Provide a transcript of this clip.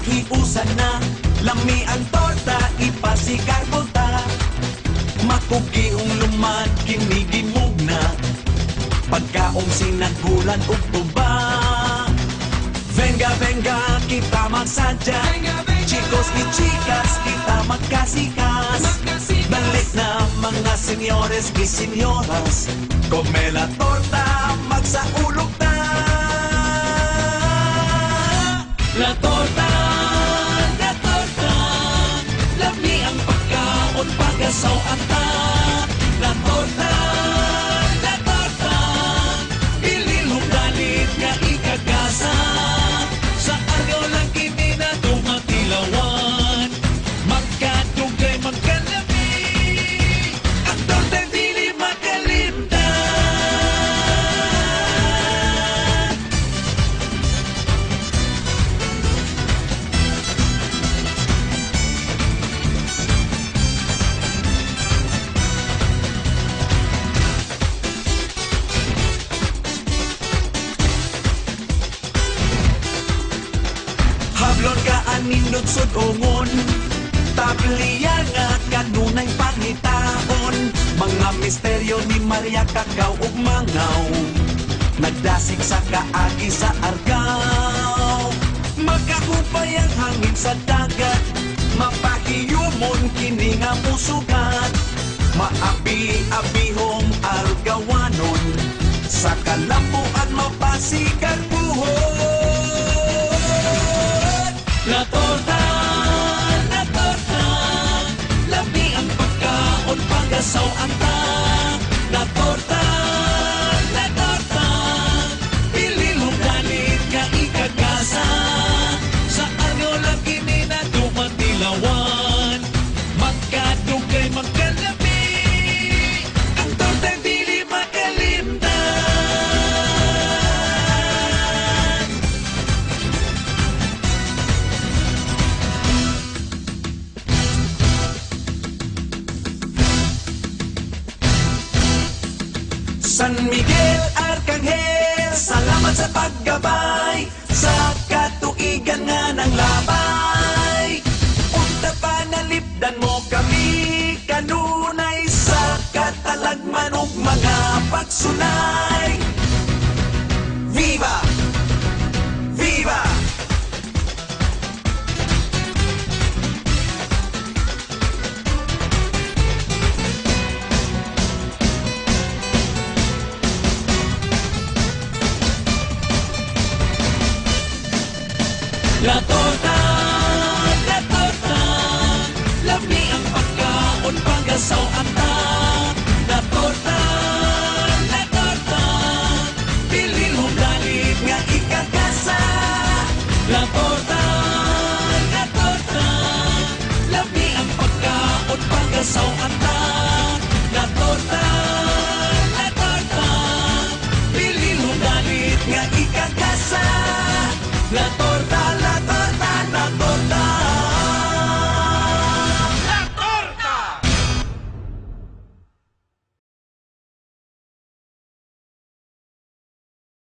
hiusan na, lami ang torta, ipasigar bulta. Makugihong luman, kinigimog na, pagkaong sinagulan ug tuba. Venga, venga, kita magsadya, chicos y chicas, kita magkasikas. Balik na mga senyores y senyoras, come la torta, magsaulog na. La torta, lami ang pagkaon, pagasaw ata. La torta, pililong galit nga ikagasa. Sa argaw lang kini na tumatilawan, magkadugay, magkalabi, ang torta dili makalimtan. Hablon ka anindot sud ungon, tabliya nga kanunay pangitaon. Mga misteryo ni Maria Cacao ug Mangaw, nagdasig sa kaagi sa argaw. Magkakupay ang hangin sa dagat, mapahiyumon kini nga musugat. Maabi-abihong argawanon, sa kalambuan mapasikan buhon. La torta, labi ang pagkaon, pagasaw ata. La torta, pililong galit nga ikagasa. Sa argaw lang kini na tumatilawan, magkadugay, magkalabi, ang torta dili makalimtan. San Miguel Arcangel, salamat sa paggabay, sa katuigan nga ng labay. Unta panalipdan mo kami kanunay, sa katalagman ug mga pagsunay. Viva! Viva! La torta,